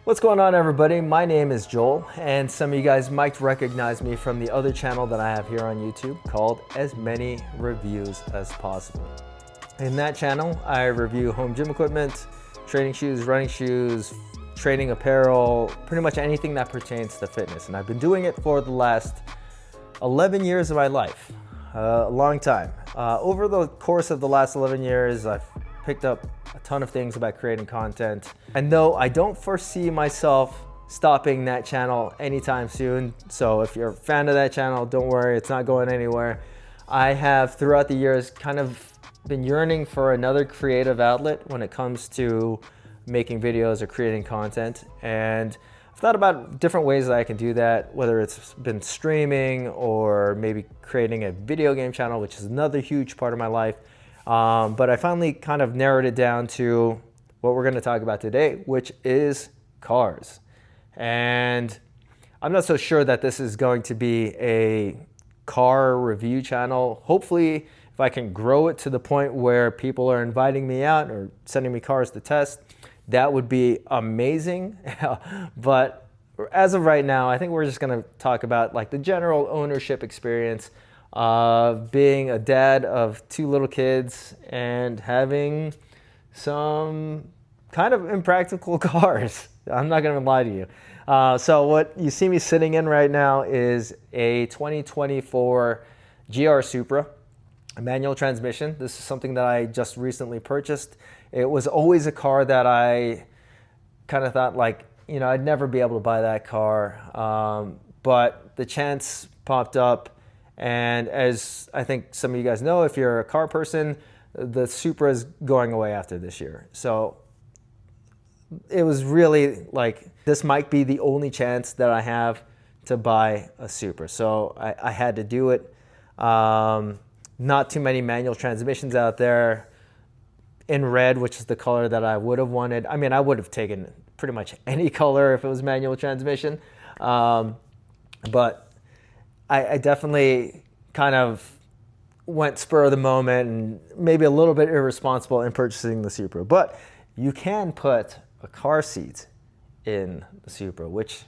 What's going on, everybody? My name is Joel, and some of you guys might recognize me from the other channel that I have here on YouTube called As Many Reviews as Possible. In that channel, I review home gym equipment, training shoes, running shoes, training apparel, pretty much anything that pertains to fitness. And I've been doing it for the last 11 years of my life, a long time. Over the course of the last 11 years, I've picked up a ton of things about creating content. And though I don't foresee myself stopping that channel anytime soon, so if you're a fan of that channel, don't worry, it's not going anywhere. I have throughout the years kind of been yearning for another creative outlet when it comes to making videos or creating content. And I've thought about different ways that I can do that, whether it's been streaming or maybe creating a video game channel, which is another huge part of my life. But I finally kind of narrowed it down to what we're going to talk about today, which is cars. And I'm not so sure that this is going to be a car review channel. Hopefully, if I can grow it to the point where people are inviting me out or sending me cars to test, that would be amazing. But as of right now, I think we're just going to talk about like the general ownership experience of being a dad of two little kids and having some kind of impractical cars. I'm not going to lie to you. So what you see me sitting in right now is a 2024 GR Supra, a manual transmission. This is something that I just recently purchased. It was always a car that I kind of thought like, you know, I'd never be able to buy that car. But the chance popped up. And as I think some of you guys know, if you're a car person, the Supra is going away after this year. So it was really like, this might be the only chance that I have to buy a Supra. So I had to do it. Not too many manual transmissions out there in red, which is the color that I would have wanted. I mean, I would have taken pretty much any color if it was manual transmission. But I definitely kind of went spur of the moment and maybe a little bit irresponsible in purchasing the Supra. But you can put a car seat in the Supra, which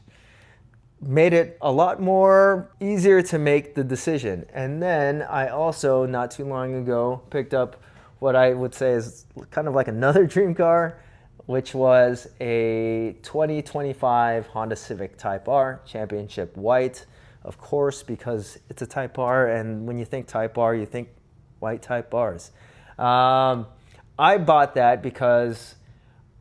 made it a lot more easier to make the decision. And then I also, not too long ago, picked up what I would say is kind of like another dream car, which was a 2025 Honda Civic Type R Championship White. Of course, because it's a Type R, and when you think Type R, you think white Type Rs. I bought that because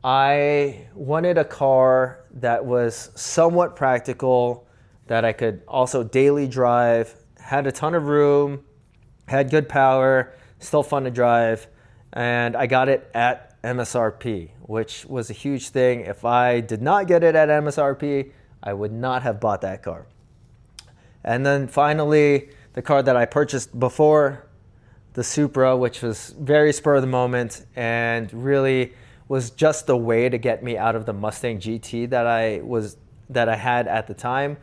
I wanted a car that was somewhat practical, that I could also daily drive, had a ton of room, had good power, still fun to drive, and I got it at MSRP, which was a huge thing. If I did not get it at MSRP, I would not have bought that car. And then finally, the car that I purchased before the Supra, which was very spur of the moment and really was just the way to get me out of the Mustang GT that I had at the time,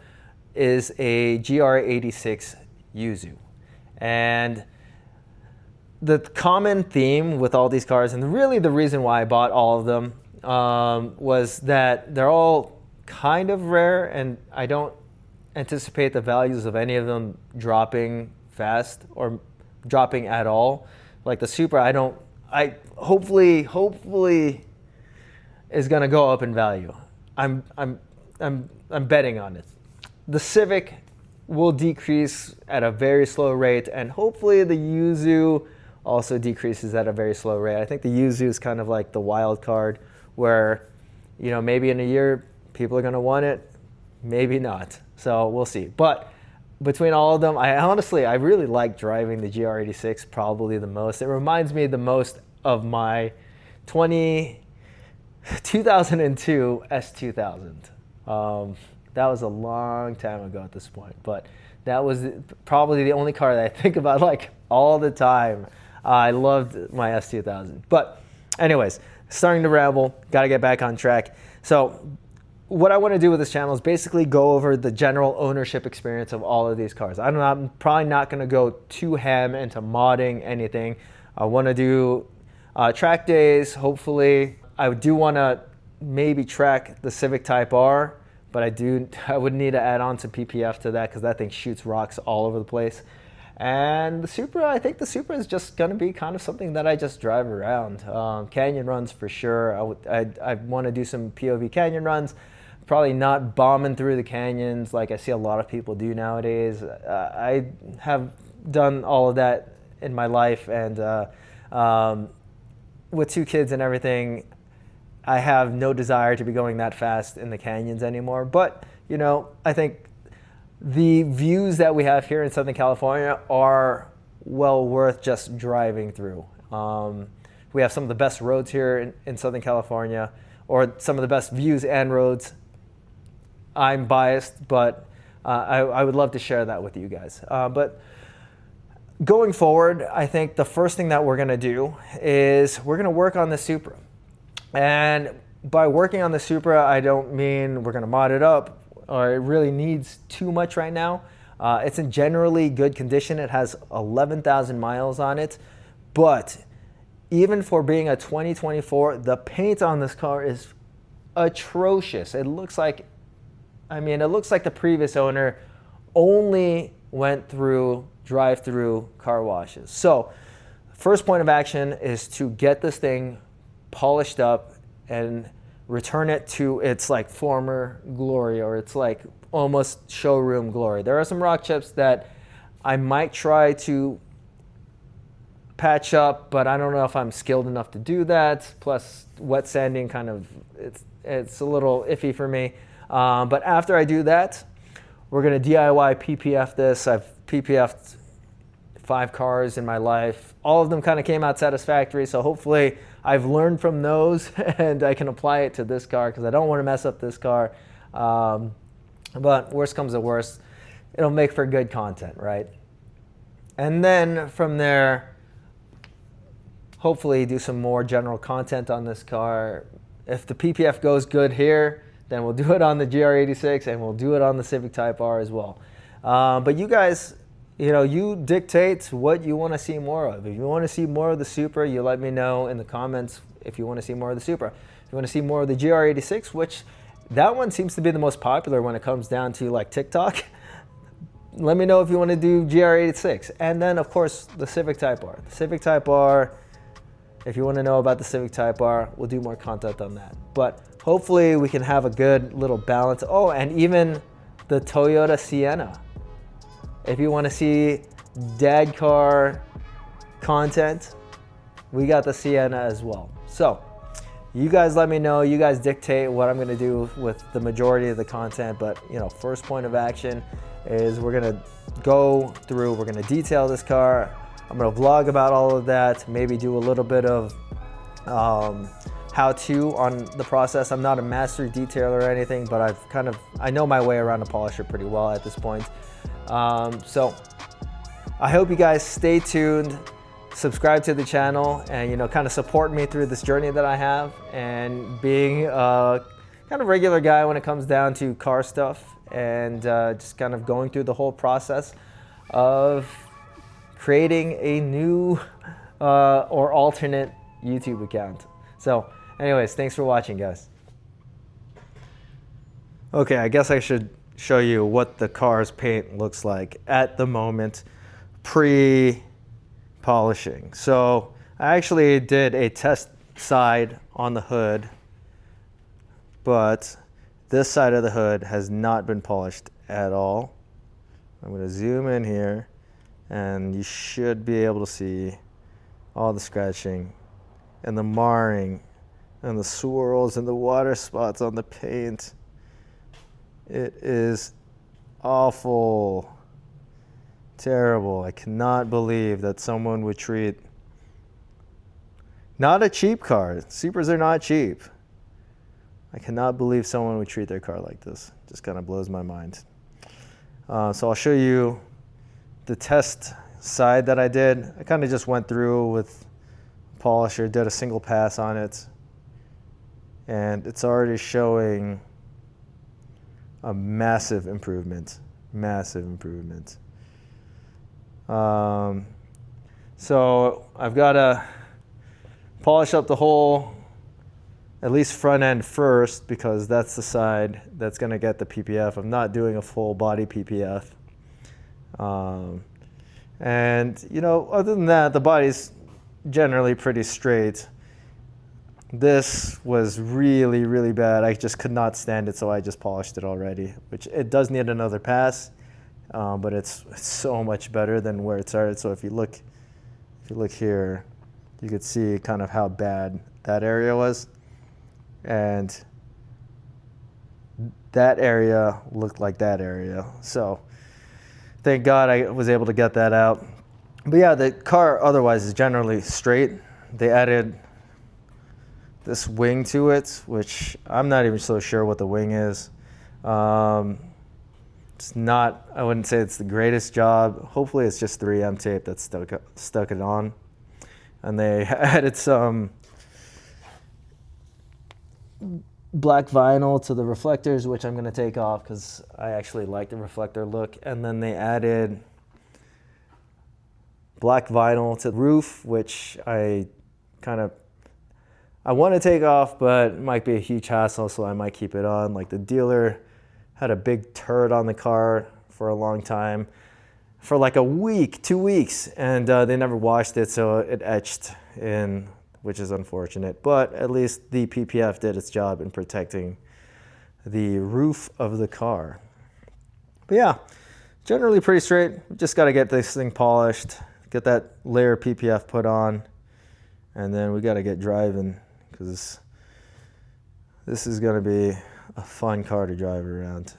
is a GR86 Yuzu. And the common theme with all these cars, and really the reason why I bought all of them, was that they're all kind of rare, and I don't anticipate the values of any of them dropping fast or dropping at all. Like the Supra, I hopefully is going to go up in value. I'm betting on it. The Civic will decrease at a very slow rate, and hopefully the Yuzu also decreases at a very slow rate. I think the Yuzu is kind of like the wild card where, you know, maybe in a year people are going to want it, maybe not. So we'll see. But between all of them, I really like driving the GR86 probably the most. It reminds me the most of my 2002 S2000. That was a long time ago at this point, but that was probably the only car that I think about like all the time. I loved my S2000. But anyways, starting to ramble, got to get back on track. So what I want to do with this channel is basically go over the general ownership experience of all of these cars. I'm probably not going to go too ham into modding anything. I want to do track days, hopefully. I do want to maybe track the Civic Type R, but I would need to add on some PPF to that because that thing shoots rocks all over the place. And the Supra, I think the Supra is just going to be kind of something that I just drive around. Canyon runs for sure. I want to do some POV canyon runs. Probably not bombing through the canyons like I see a lot of people do nowadays. I have done all of that in my life, and with 2 kids and everything, I have no desire to be going that fast in the canyons anymore. But, you know, I think the views that we have here in Southern California are well worth just driving through. We have some of the best roads here in Southern California, or some of the best views and roads. I'm biased, but I would love to share that with you guys. But going forward, I think the first thing that we're going to do is we're going to work on the Supra. And by working on the Supra, I don't mean we're going to mod it up, or it really needs too much right now. It's in generally good condition. It has 11,000 miles on it. But even for being a 2024, the paint on this car is atrocious. It looks like the previous owner only went through drive-through car washes. So first point of action is to get this thing polished up and return it to its like former glory, or its like almost showroom glory. There are some rock chips that I might try to patch up, but I don't know if I'm skilled enough to do that. Plus wet sanding it's a little iffy for me. But after I do that, we're going to DIY PPF this. I've PPF'd 5 cars in my life. All of them kind of came out satisfactory, so hopefully I've learned from those and I can apply it to this car because I don't want to mess up this car. But worst comes to worst, it'll make for good content, right? And then from there, hopefully do some more general content on this car. If the PPF goes good here, then we'll do it on the GR86 and we'll do it on the Civic Type R as well. But you guys, you know, you dictate what you want to see more of. If you want to see more of the Supra, you let me know in the comments if you want to see more of the Supra. If you want to see more of the GR86, which that one seems to be the most popular when it comes down to like TikTok, let me know if you want to do GR86. And then of course the Civic Type R. The Civic Type R, if you want to know about the Civic Type R, we'll do more content on that. But hopefully we can have a good little balance. Oh, and even the Toyota Sienna. If you want to see dad car content, we got the Sienna as well. So you guys let me know. You guys dictate what I'm going to do with the majority of the content. But, you know, first point of action is we're going to go through, we're going to detail this car. I'm going to vlog about all of that, maybe do a little bit of how-to on the process. I'm not a master detailer or anything, but I know my way around a polisher pretty well at this point. So I hope you guys stay tuned, subscribe to the channel, and, you know, kind of support me through this journey that I have, and being a kind of regular guy when it comes down to car stuff, and just kind of going through the whole process of creating a new or alternate YouTube account. So anyways, thanks for watching, guys. Okay, I guess I should show you what the car's paint looks like at the moment pre-polishing. So I actually did a test side on the hood, but this side of the hood has not been polished at all. I'm going to zoom in here and you should be able to see all the scratching and the marring and the swirls and the water spots on the paint. It is awful, terrible. I cannot believe that someone would treat, not a cheap car, Supras are not cheap. I cannot believe someone would treat their car like this. Just kind of blows my mind. So I'll show you the test side that I did. I kind of just went through with polisher, did a single pass on it, and it's already showing a massive improvement, massive improvement. So I've got to polish up the whole at least front end first, because that's the side that's going to get the PPF. I'm not doing a full body PPF. And, you know, other than that, the body's generally pretty straight. This was really, really bad. I just could not stand it, so I just polished it already, which it does need another pass, but it's so much better than where it started. So if you look here, you could see kind of how bad that area was. And that area looked like that area. So thank God I was able to get that out. But yeah, the car otherwise is generally straight. They added this wing to it, which I'm not even so sure what the wing is. It's not, I wouldn't say it's the greatest job. Hopefully it's just 3M tape that stuck it on. And they added some black vinyl to the reflectors, which I'm going to take off because I actually like the reflector look. And then they added black vinyl to the roof, which I want to take off, but it might be a huge hassle, so I might keep it on. Like, the dealer had a big turd on the car for a long time, for like a week, 2 weeks, and they never washed it, so it etched in, which is unfortunate. But at least the PPF did its job in protecting the roof of the car. But yeah, generally pretty straight. Just got to get this thing polished, get that layer of PPF put on, and then we got to get driving, because this is going to be a fun car to drive around.